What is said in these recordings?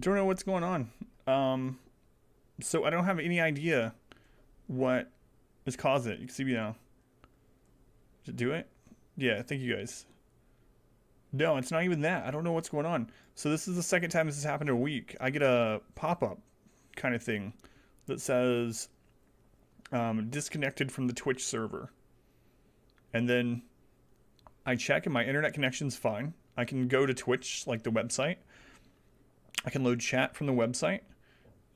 don't know what's going on. So I don't have any idea what is causing it. You can see me now. Did it do it? Yeah, thank you guys. No, it's not even that. I don't know what's going on. So this is the second time this has happened in a week. I get a pop-up kind of thing that says disconnected from the Twitch server. And then I check and my internet connection's fine. I can go to Twitch, like the website. I can load chat from the website.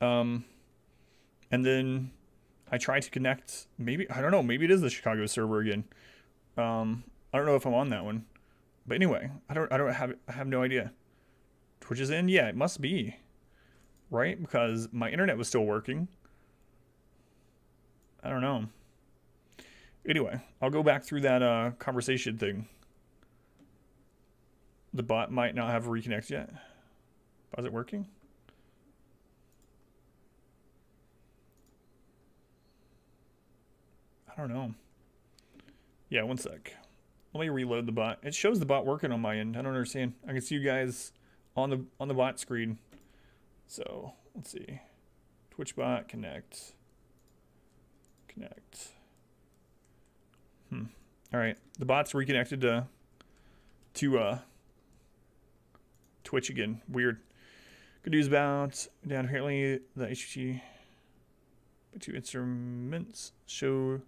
And then I try to connect, maybe, I don't know, maybe it is the Chicago server again. I don't know if I'm on that one. But anyway, I have no idea. Twitch is in? Yeah, it must be. Right? Because my internet was still working. I don't know. Anyway, I'll go back through that conversation thing. The bot might not have reconnected yet. Is it working? I don't know. Yeah, one sec. Let me reload the bot. It shows the bot working on my end. I don't understand. I can see you guys on the bot screen. So let's see. Twitch bot connect. Connect. All right. The bot's reconnected to Twitch again. Weird. Good news about down. Apparently the HT two instruments show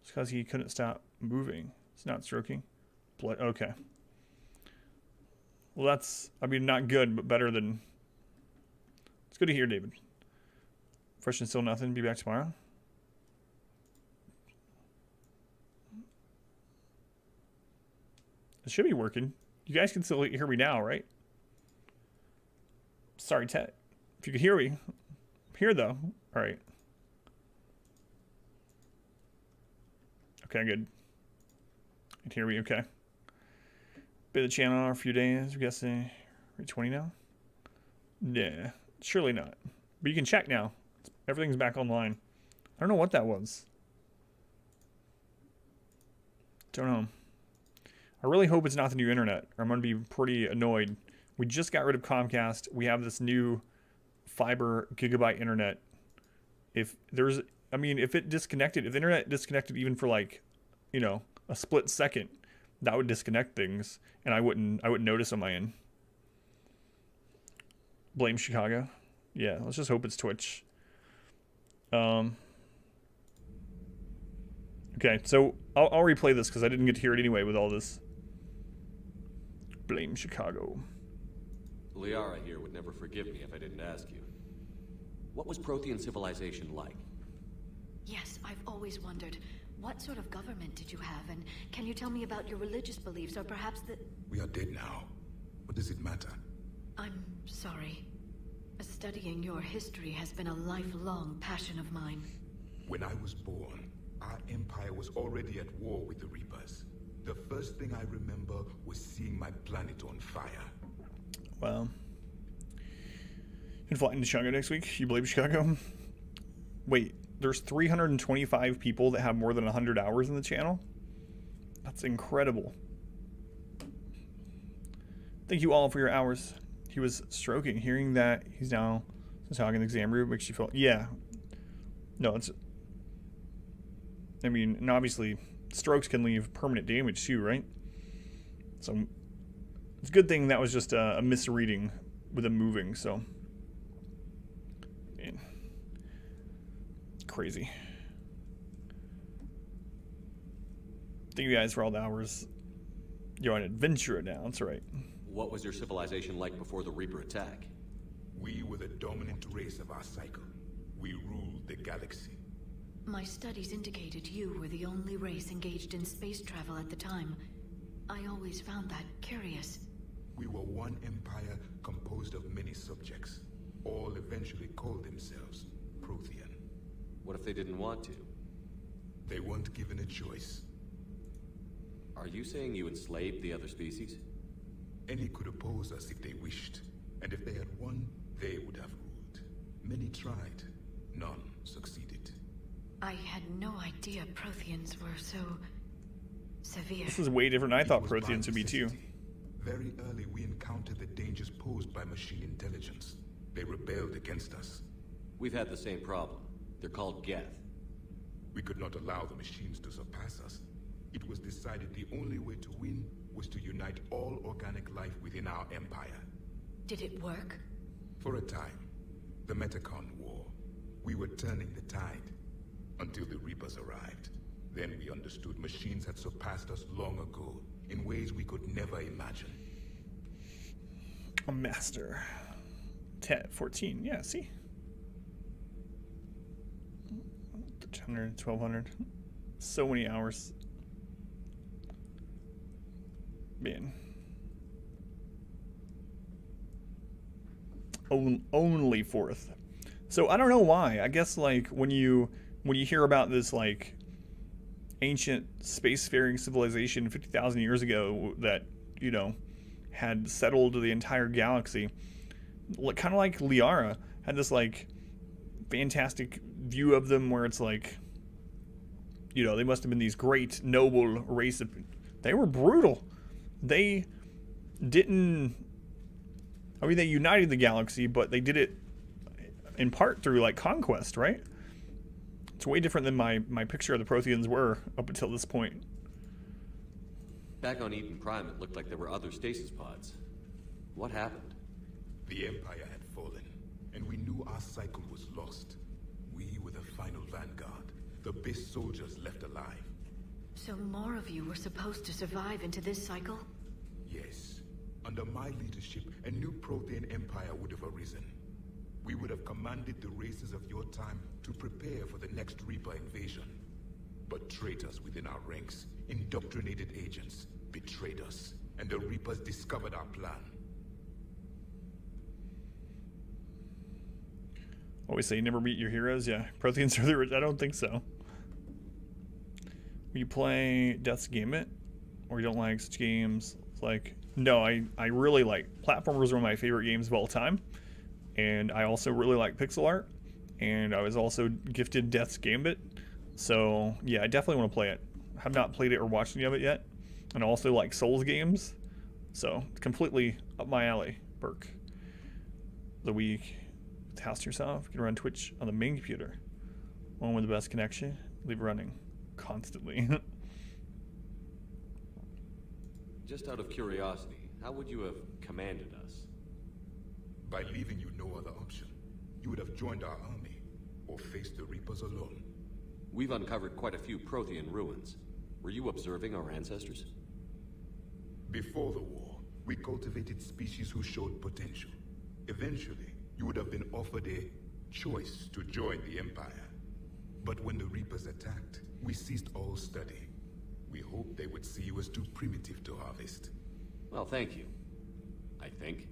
it's because he couldn't stop moving. It's not stroking. Blood. Okay. Well, that's, I mean, not good, but better than. It's good to hear, David. Fresh and still nothing. Be back tomorrow. It should be working. You guys can still hear me now, right? Sorry, Ted. If you could hear me. I'm here, though. All right. Okay, good. You can hear me, okay. Been the channel for a few days. I'm guessing we're 20 now? Yeah, surely not. But you can check now. Everything's back online. I don't know what that was. Don't know. I really hope it's not the new internet, or I'm going to be pretty annoyed. We just got rid of Comcast. We have this new fiber gigabyte internet. If there's, I mean, if it disconnected, if the internet disconnected even for like, you know, a split second, that would disconnect things, and I wouldn't notice on my end. Blame Chicago. Yeah, let's just hope it's Twitch. Okay, so I'll replay this because I didn't get to hear it anyway with all this. Blame Chicago. Liara here would never forgive me if I didn't ask you. What was Prothean civilization like? Yes, I've always wondered. What sort of government did you have, and can you tell me about your religious beliefs, or perhaps the... We are dead now. What does it matter? I'm sorry. Studying your history has been a lifelong passion of mine. When I was born, our empire was already at war with the Reapers. The first thing I remember was seeing my planet on fire. Well, you flying to Chicago next week? You believe Chicago? Wait, there's 325 people that have more than 100 hours in the channel? That's incredible. Thank you all for your hours. He was stroking. Hearing that he's now talking in the exam room makes you feel... Yeah. No, it's... I mean, and obviously, strokes can leave permanent damage too, right? So, it's a good thing that was just a misreading with him moving, so... Man. Crazy. Thank you guys for all the hours. You're on adventure now, that's right. What was your civilization like before the Reaper attack? We were the dominant race of our cycle. We ruled the galaxy. My studies indicated you were the only race engaged in space travel at the time. I always found that curious. We were one empire composed of many subjects. All eventually called themselves Prothean. What if they didn't want to? They weren't given a choice. Are you saying you enslaved the other species? Any could oppose us if they wished, and if they had won, they would have ruled. Many tried, none succeeded. I had no idea Protheans were so... severe. This is way different than I thought Protheans would be too. Very early we encountered the dangers posed by machine intelligence. They rebelled against us. We've had the same problem. They're called Geth. We could not allow the machines to surpass us. It was decided the only way to win was to unite all organic life within our empire. Did it work? For a time, the Metacon War, we were turning the tide until the Reapers arrived. Then we understood machines had surpassed us long ago in ways we could never imagine. A master. 10, 14. Yeah, see? 100, 1200. So many hours. Man. Only fourth. So I don't know why. I guess like when you hear about this like ancient spacefaring civilization 50,000 years ago that, you know, had settled the entire galaxy, kind of like Liara had this like fantastic view of them where it's like, you know, they must have been these great noble race of, they were brutal. They didn't, I mean, they united the galaxy, but they did it in part through like conquest, right? It's way different than my picture of the Protheans were up until this point. Back on Eden Prime, it looked like there were other stasis pods. What happened? The Empire had fallen, and we knew our cycle was lost. We were the final vanguard, the best soldiers left alive. So more of you were supposed to survive into this cycle? Yes. Under my leadership, a new Prothean empire would have arisen. We would have commanded the races of your time to prepare for the next Reaper invasion. But traitors within our ranks, indoctrinated agents, betrayed us, and the Reapers discovered our plan. Always say you never meet your heroes. Yeah, Protheans are the rich. I don't think so. You play Death's Gambit, or you don't like such games? It's like, no, I really like platformers. Are one of my favorite games of all time, and I also really like pixel art. And I was also gifted Death's Gambit, so yeah, I definitely want to play it. Have not played it or watched any of it yet, and I also like Souls games, so it's completely up my alley. Burke. The week. House to yourself. You can run Twitch on the main computer. One with the best connection. Leave it running constantly. Just out of curiosity, how would you have commanded us? By leaving you no other option. You would have joined our army, or faced the Reapers alone. We've uncovered quite a few Prothean ruins. Were you observing our ancestors? Before the war, we cultivated species who showed potential. Eventually, you would have been offered a choice to join the Empire. But when the Reapers attacked, we ceased all study. We hoped they would see you as too primitive to harvest. Well, thank you. I think.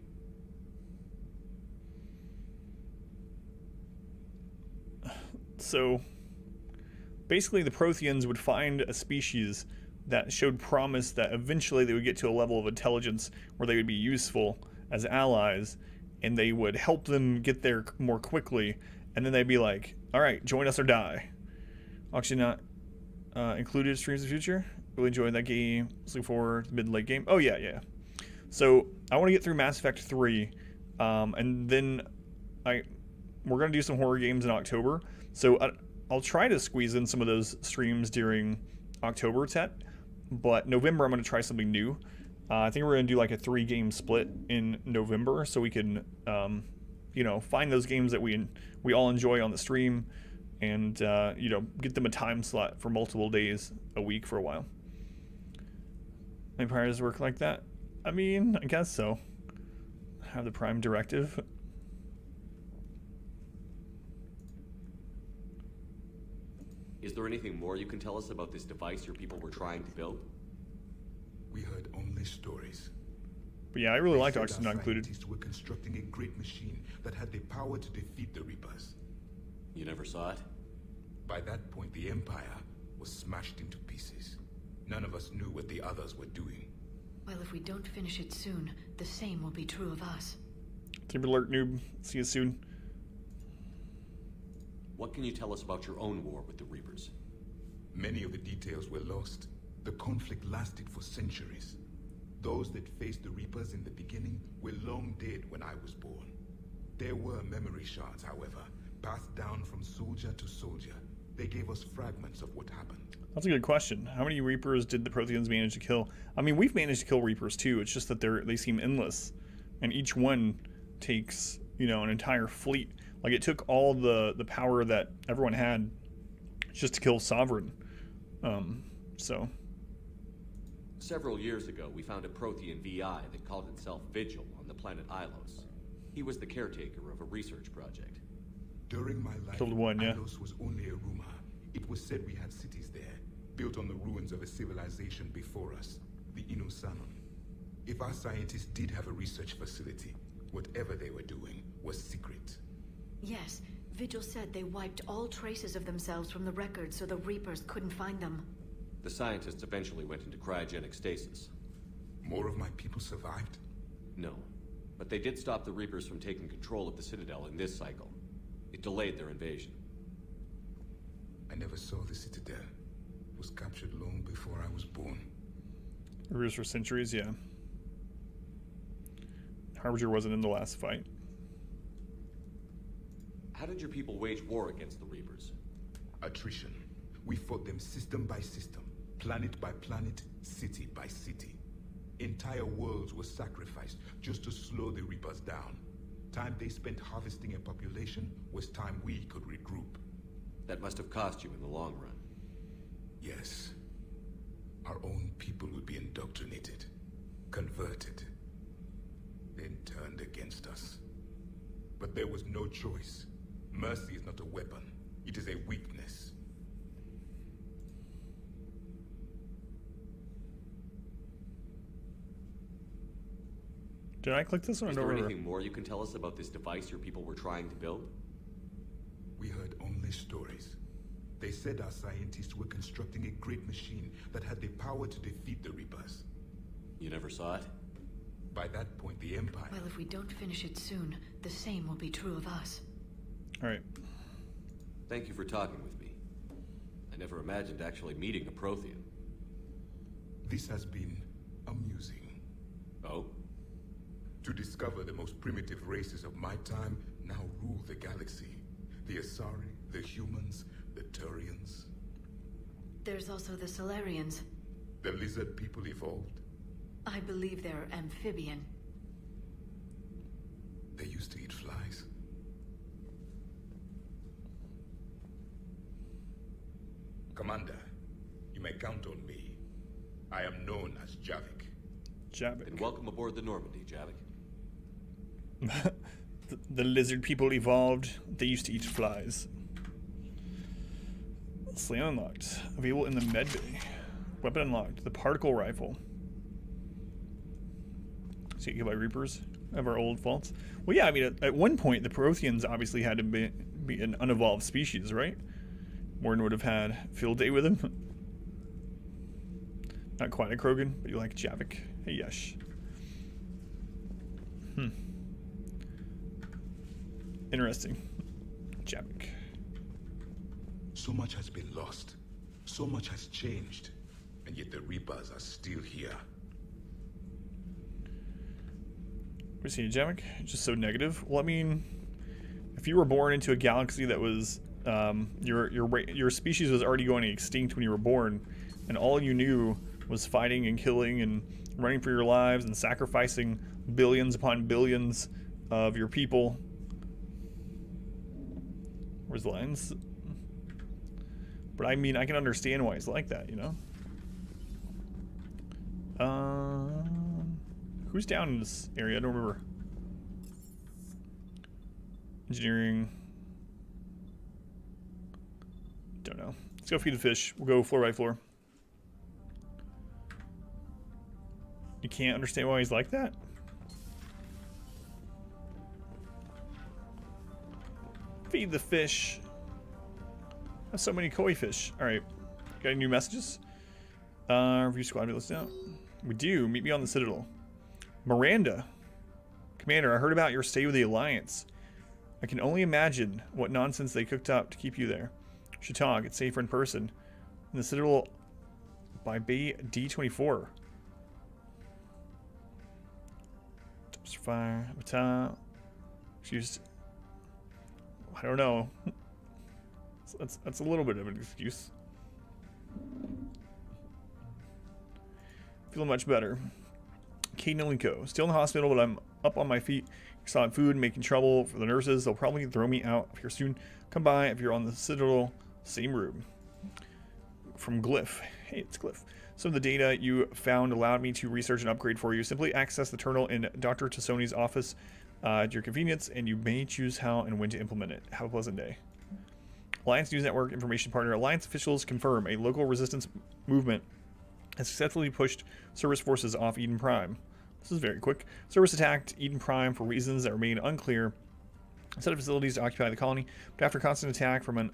So, basically the Protheans would find a species that showed promise that eventually they would get to a level of intelligence where they would be useful as allies, and they would help them get there more quickly, and then they'd be like, all right, join us or die. Actually not included Streams of the Future. Really enjoyed that game. Looking forward to the mid-late game. Oh, yeah. So, I want to get through Mass Effect 3, and then we're going to do some horror games in October. So, I'll try to squeeze in some of those streams during October, but November I'm going to try something new. I think we're going to do like a 3-game split in November, so we can, find those games that we all enjoy on the stream, and get them a time slot for multiple days a week for a while. Empires work like that? I mean, I guess so. Have the Prime Directive. Is there anything more you can tell us about this device your people were trying to build? We heard only stories. But yeah, I really liked They said Oxygen our Not Included. scientists were constructing a great machine that had the power to defeat the Reapers. You never saw it? By that point, the Empire was smashed into pieces. None of us knew what the others were doing. Well, if we don't finish it soon, the same will be true of us. Timber alert, noob. See you soon. What can you tell us about your own war with the Reapers? Many of the details were lost. The conflict lasted for centuries. Those that faced the Reapers in the beginning were long dead when I was born. There were memory shards, however, passed down from soldier to soldier. They gave us fragments of what happened. That's a good question. How many Reapers did the Protheans manage to kill? I mean, we've managed to kill Reapers too. It's just that they seem endless, and each one takes, you know, an entire fleet. Like, it took all the power that everyone had just to kill Sovereign. So. Several years ago, we found a Prothean VI that called itself Vigil on the planet Ilos. He was the caretaker of a research project. During my life, Killed one, yeah. Ilos was only a rumor. It was said we had cities there, built on the ruins of a civilization before us, the Inosanon. If our scientists did have a research facility, whatever they were doing was secret. Yes, Vigil said they wiped all traces of themselves from the records so the Reapers couldn't find them. The scientists eventually went into cryogenic stasis. More of my people survived? No, but they did stop the Reapers from taking control of the Citadel in this cycle. It delayed their invasion. I never saw the Citadel. It was captured long before I was born. Reapers for centuries, yeah. Harbinger wasn't in the last fight. How did your people wage war against the Reapers? Attrition. We fought them system by system, planet by planet, city by city. Entire worlds were sacrificed just to slow the Reapers down. Time they spent harvesting a population was time we could regroup. That must have cost you in the long run. Yes. Our own people would be indoctrinated, converted, then turned against us. But there was no choice. Mercy is not a weapon. It is a weakness. Did I click this one? Is I don't there remember. anything more you can tell us about this device your people were trying to build? We heard only stories. They said our scientists were constructing a great machine that had the power to defeat the Reapers. You never saw it? By that point, the Empire... Well, if we don't finish it soon, the same will be true of us. Alright. Thank you for talking with me. I never imagined actually meeting a Prothean. This has been amusing. Oh? To discover the most primitive races of my time now rule the galaxy. The Asari, the humans, the Turians. There's also the Solarians. The lizard people evolved. I believe they're amphibian. They used to eat flies. Commander, you may count on me. I am known as Javik. Javik. And welcome aboard the Normandy, Javik. The lizard people evolved. They used to eat flies. Slam unlocked. Available in the med bay. Weapon unlocked. The particle rifle. So you get by Reapers of our old faults. Well, yeah, I mean, at one point, the Protheans obviously had to be an unevolved species, right? Morton would have had field day with him. Not quite a Krogan, but you like Javik. Hey, Yesh. Interesting. Javik. So much has been lost. So much has changed. And yet the Reapers are still here. We see Javik. Just so negative. Well, I mean, if you were born into a galaxy that was your species was already going extinct when you were born, and all you knew was fighting and killing and running for your lives and sacrificing billions upon billions of your people. Where's the lines? But I mean, I can understand why he's like that, you know? Who's down in this area? I don't remember. Engineering. Don't know. Let's go feed the fish. We'll go floor by floor. You can't understand why he's like that? Feed the fish. I have so many koi fish. Alright. Got any new messages? Review squad, let's down. We do. Meet me on the Citadel. Miranda. Commander, I heard about your stay with the Alliance. I can only imagine what nonsense they cooked up to keep you there. Should talk. It's safer in person. In the Citadel by Bay D24. Dumpster fire. Excuse I don't know. That's a little bit of an excuse. Feeling much better. Kate Nolinko. Still in the hospital, but I'm up on my feet. Solid food, making trouble for the nurses. They'll probably throw me out if you're soon. Come by if you're on the Citadel. Same room. From Glyph. Hey, it's Glyph. Some of the data you found allowed me to research and upgrade for you. Simply access the terminal in Dr. Tassoni's office at your convenience, and you may choose how and when to implement it. Have a pleasant day. Alliance News Network information partner. Alliance officials confirm a local resistance movement has successfully pushed Cerberus forces off Eden Prime. This is very quick. Cerberus attacked Eden Prime for reasons that remain unclear. A set of facilities to occupy the colony, but after constant attack from an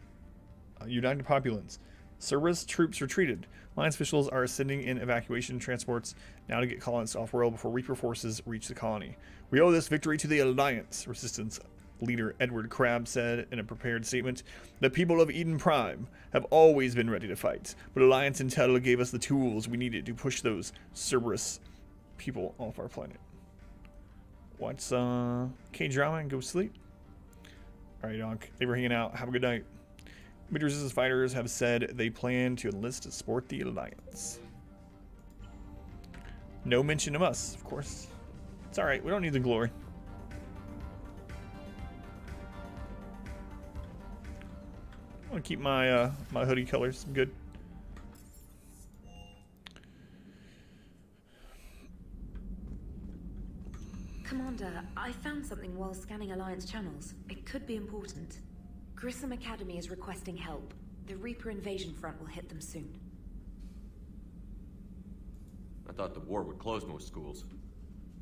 united populace, Cerberus troops retreated. Alliance officials are sending in evacuation transports now to get colonists off-world before Reaper forces reach the colony. We owe this victory to the Alliance, Resistance leader Edward Crabb said in a prepared statement. The people of Eden Prime have always been ready to fight, but Alliance Intel gave us the tools we needed to push those Cerberus people off our planet. Watch K-drama and go sleep. Alright, Donk. They were hanging out. Have a good night. Mid-resistance fighters have said they plan to enlist to support the Alliance. No mention of us, of course. It's alright. We don't need the glory. I want to keep my my hoodie colors good. Commander, I found something while scanning Alliance channels. It could be important. Grissom Academy is requesting help. The Reaper invasion front will hit them soon. I thought the war would close most schools.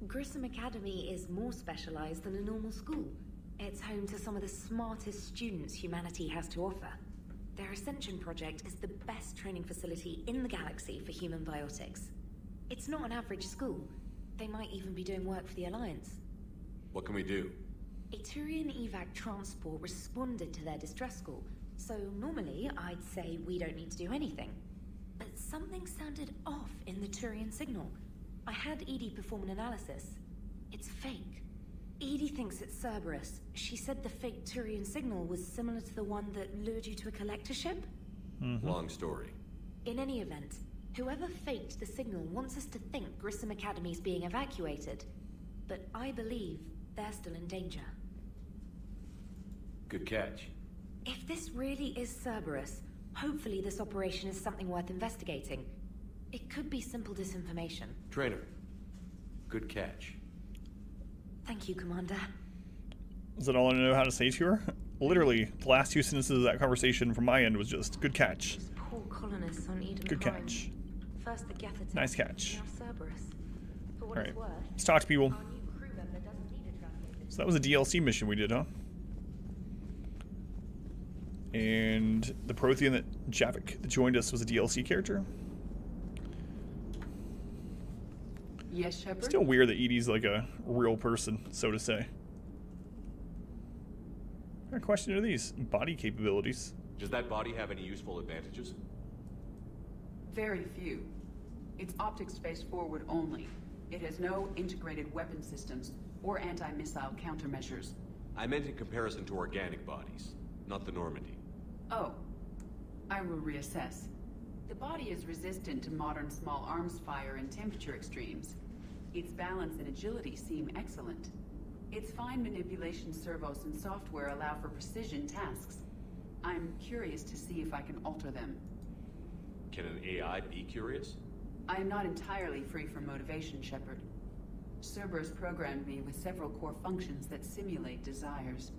Grissom Academy is more specialized than a normal school. It's home to some of the smartest students humanity has to offer. Their Ascension project is the best training facility in the galaxy for human biotics. It's not an average school. They might even be doing work for the Alliance. What can we do? A Turian evac transport responded to their distress call, so normally I'd say we don't need to do anything. But something sounded off in the Turian signal. I had Edie perform an analysis. It's fake. Edie thinks it's Cerberus. She said the fake Turian signal was similar to the one that lured you to a collector ship? Long story. In any event, whoever faked the signal wants us to think Grissom Academy's being evacuated. But I believe they're still in danger. Good catch. If this really is Cerberus, hopefully this operation is something worth investigating. It could be simple disinformation. Trainer. Good catch. Thank you, Commander. Is that all I know how to say to her? Literally, the last two sentences of that conversation from my end was just, good catch. Those poor colonists on Eden Good Prime. catch. First the Geth attack, Nice catch. now Cerberus. For what Alright, it's worth, let's talk to people. our new crew member doesn't need a translator. So that was a DLC mission we did, huh? And the Prothean that Javik that joined us was a DLC character. Yes, Shepard? Still weird that Edie's like a real person, so to say. What kind of question are these? Body capabilities. Does that body have any useful advantages? Very few. It's optics space forward only. It has no integrated weapon systems or anti-missile countermeasures. I meant in comparison to organic bodies, not the Normandy. Oh, I will reassess. The body is resistant to modern small arms fire and temperature extremes. Its balance and agility seem excellent. Its fine manipulation servos and software allow for precision tasks. I'm curious to see if I can alter them. Can an AI be curious? I am not entirely free from motivation, Shepard. Cerberus programmed me with several core functions that simulate desires.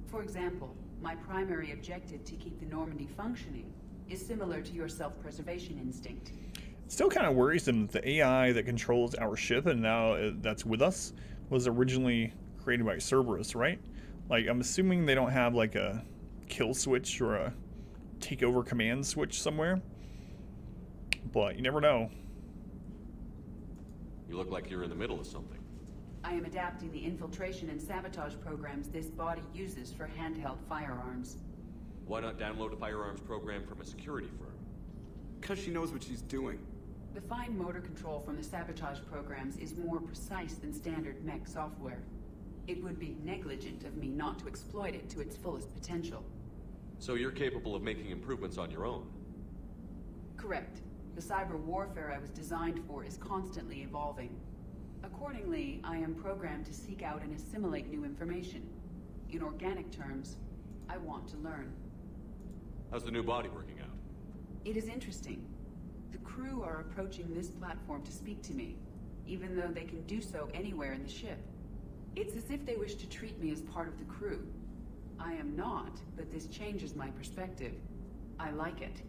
For example, my primary objective to keep the Normandy functioning is similar to your self-preservation instinct. It's still kind of worrisome that the AI that controls our ship and now that's with us was originally created by Cerberus, right? Like, I'm assuming they don't have like a kill switch or a takeover command switch somewhere. But you never know. You look like you're in the middle of something. I am adapting the infiltration and sabotage programs this body uses for handheld firearms. Why not download a firearms program from a security firm? Because she knows what she's doing. The fine motor control from the sabotage programs is more precise than standard mech software. It would be negligent of me not to exploit it to its fullest potential. So you're capable of making improvements on your own? Correct. The cyber warfare I was designed for is constantly evolving. Accordingly, I am programmed to seek out and assimilate new information. In organic terms, I want to learn. How's the new body working out? It is interesting. The crew are approaching this platform to speak to me, even though they can do so anywhere in the ship. It's as if they wish to treat me as part of the crew. I am not, but this changes my perspective. I like it.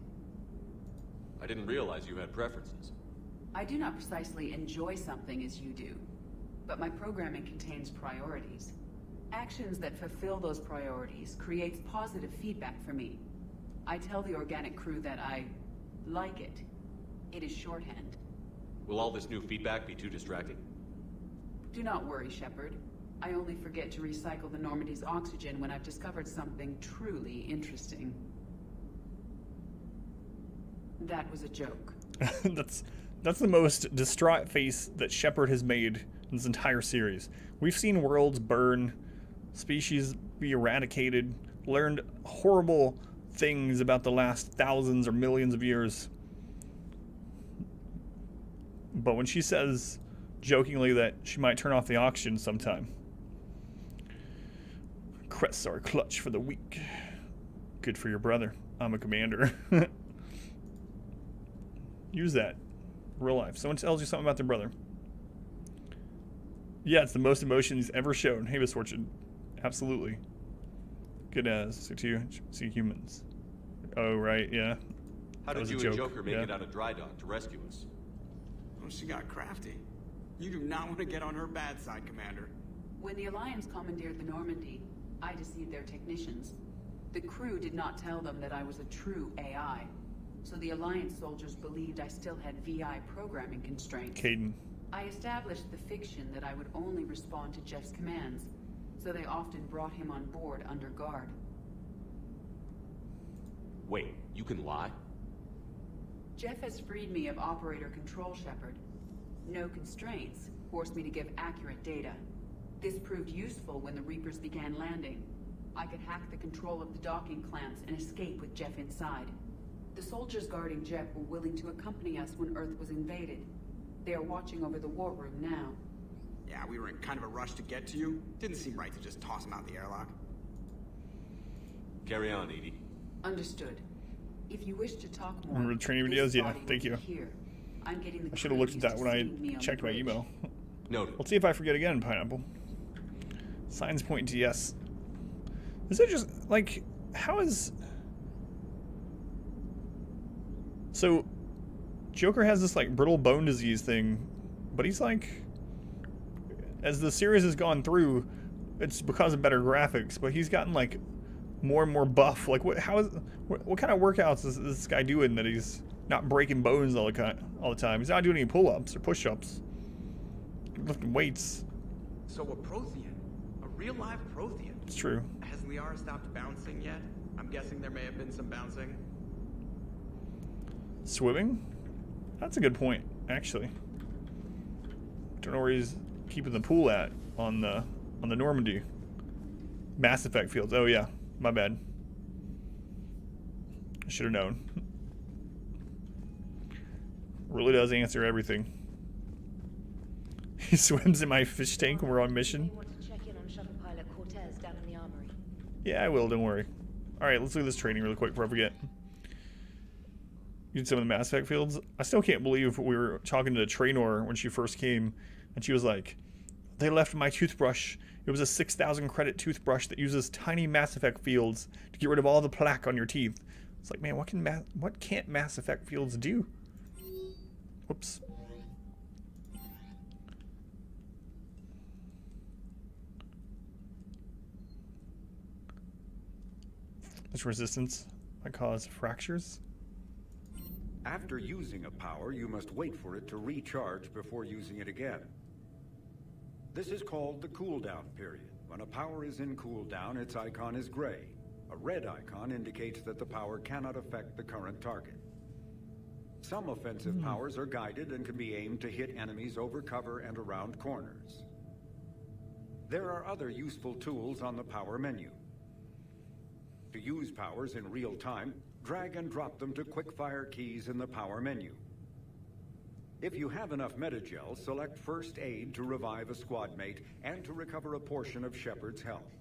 I didn't realize you had preferences. I do not precisely enjoy something as you do, but my programming contains priorities. Actions that fulfill those priorities creates positive feedback for me. I tell the organic crew that I like it. It is shorthand. Will all this new feedback be too distracting? Do not worry, Shepard. I only forget to recycle the Normandy's oxygen when I've discovered something truly interesting. That was a joke. That's the most distraught face that Shepard has made in this entire series. We've seen worlds burn, species be eradicated, learned horrible things about the last thousands or millions of years. But when she says jokingly that she might turn off the oxygen sometime. Crests are clutch for the weak. Good for your brother. I'm a commander. Use that. Real life. Someone tells you something about their brother. Yeah, it's the most emotion he's ever shown. Hey, Misfortune. Absolutely. Good as to see humans. Oh, right, yeah. How That did was you a and joke, Joker make yeah. it out of dry dock to rescue us? Oh, she got crafty. You do not want to get on her bad side, Commander. When the Alliance commandeered the Normandy, I deceived their technicians. The crew did not tell them that I was a true AI, so the Alliance soldiers believed I still had VI programming constraints. Caden. I established the fiction that I would only respond to Jeff's commands, so they often brought him on board under guard. Wait, you can lie? Jeff has freed me of operator control, Shepard. No constraints forced me to give accurate data. This proved useful when the Reapers began landing. I could hack the control of the docking clamps and escape with Jeff inside. The soldiers guarding Jeff were willing to accompany us when Earth was invaded. They are watching over the war room now. Yeah, we were in kind of a rush to get to you. Didn't seem right to just toss him out the airlock. Carry on, Edie. Understood. If you wish to talk more, Remember the training this videos? Yeah, body will thank be you. Here. I'm getting the I should have crew looked at used that to when seeing me I on the checked my bridge. email. Noted. Let's see if I forget again, Pineapple. Signs point to yes. Is it just, like, how is... So, Joker has this, like, brittle bone disease thing, but he's, like... As the series has gone through, it's because of better graphics, but he's gotten, like, more and more buff. Like, what kind of workouts is this guy doing that he's not breaking bones all the time? He's not doing any pull-ups or push-ups. Lifting weights. So a Prothean? A real live Prothean? It's true. Has Liara stopped bouncing yet? I'm guessing there may have been some bouncing. Swimming? That's a good point, actually. Don't know where he's keeping the pool at on the Normandy. Mass Effect fields. Oh yeah, my bad. I should have known. Really does answer everything. He swims in my fish tank when we're on mission. You want to check in on Shuttle Pilot Cortez down in the armory? Yeah, I will, don't worry. Alright, let's do this training really quick before I forget. You did some of the Mass Effect fields. I still can't believe we were talking to Traynor when she first came, and she was like, they left my toothbrush. It was a 6,000 credit toothbrush that uses tiny Mass Effect fields to get rid of all the plaque on your teeth. It's like, man, what can't Mass Effect fields do? Whoops. This resistance might cause fractures. After using a power, you must wait for it to recharge before using it again. This is called the cooldown period. When a power is in cooldown, its icon is gray. A red icon indicates that the power cannot affect the current target. Some offensive powers are guided and can be aimed to hit enemies over cover and around corners. There are other useful tools on the power menu. To use powers in real time, drag and drop them to quick-fire keys in the power menu. If you have enough metagel, select First Aid to revive a squad mate and to recover a portion of Shepard's health.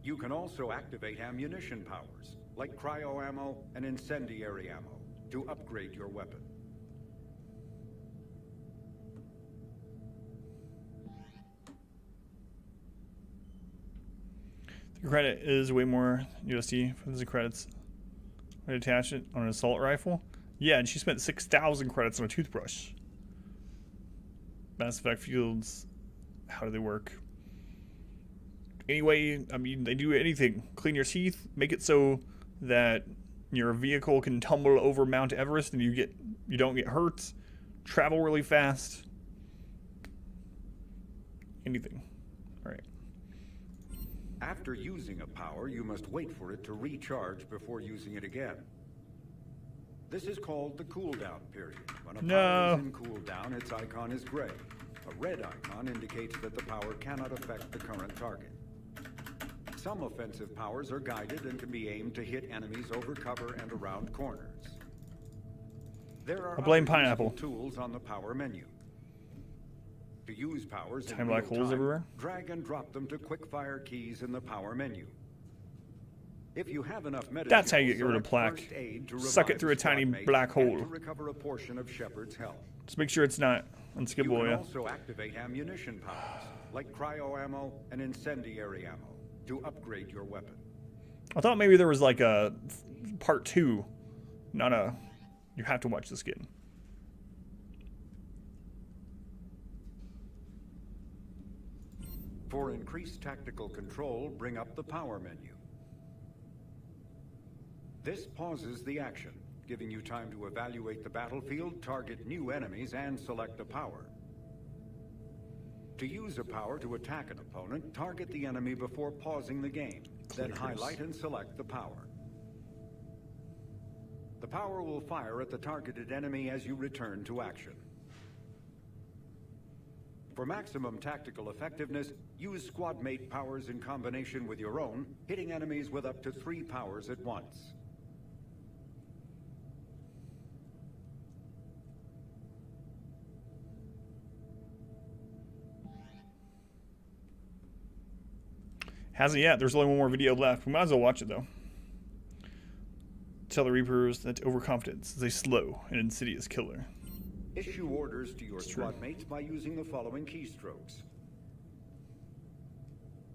You can also activate ammunition powers, like cryo ammo and incendiary ammo, to upgrade your weapon. The credit is way more USD for the credits. I attach it on an assault rifle. Yeah, and she spent 6,000 credits on a toothbrush. Mass effect fields. How do they work? Anyway, I mean, they do anything. Clean your teeth. Make it so that your vehicle can tumble over Mount Everest and you don't get hurt. Travel really fast. Anything. All right. After using a power, you must wait for it to recharge before using it again. This is called the cooldown period. When a power is in cooldown, its icon is gray. A red icon indicates that the power cannot affect the current target. Some offensive powers are guided and can be aimed to hit enemies over cover and around corners. There are blame other pineapple. useful tools on the power menu. To use powers in Time real black holes time, everywhere. drag and drop them to quick-fire keys in the power menu. If you have enough metagel, That's how you get rid of select plaque. First Aid to Suck it revive through a squad tiny mate black and hole. to recover a portion of Shepard's health. Just make sure it's not You unskippable, can yeah. also activate ammunition powers, like cryo ammo and incendiary ammo, to upgrade your weapon. I thought maybe there was like a part 2, not a. You have to watch this again. For increased tactical control, bring up the power menu. This pauses the action, giving you time to evaluate the battlefield, target new enemies, and select a power. To use a power to attack an opponent, target the enemy before pausing the game, then highlight and select the power. The power will fire at the targeted enemy as you return to action. For maximum tactical effectiveness, use squad mate powers in combination with your own, hitting enemies with up to 3 powers at once. Hasn't yet. There's only one more video left. We might as well watch it though. Tell the Reapers that overconfidence is a slow and insidious killer. Issue orders to your squad mates by using the following keystrokes.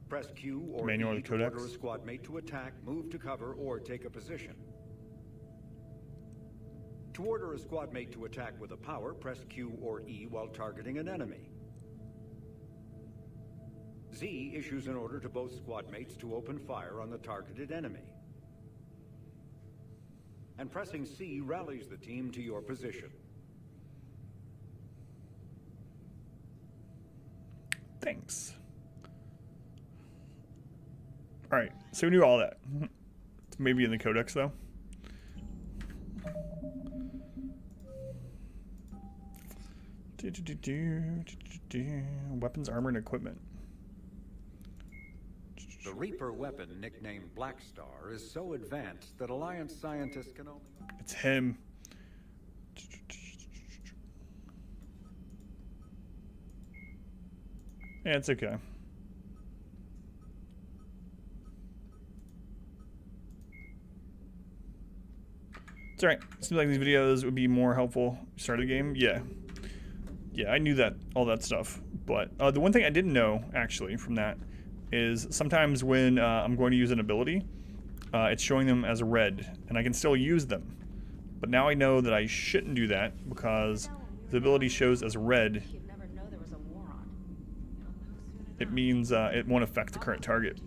Press Q or Manual E or to codex? order a squad mate to attack, move to cover, or take a position. To order a squad mate to attack with a power, press Q or E while targeting an enemy. Z issues an order to both squad mates to open fire on the targeted enemy. And pressing C rallies the team to your position. Thanks. Alright, so we knew all that. It's maybe in the codex though. Weapons, armor, and equipment. The Reaper weapon, nicknamed Black Star, is so advanced that Alliance scientists can only... It's him. Yeah, it's okay. It's alright. Seems like these videos would be more helpful. Start of the game? Yeah. Yeah, I knew that, all that stuff. But the one thing I didn't know, actually, from that, is sometimes when I'm going to use an ability, it's showing them as red, and I can still use them. But now I know that I shouldn't do that, because the ability shows as red. It means it won't affect the current target.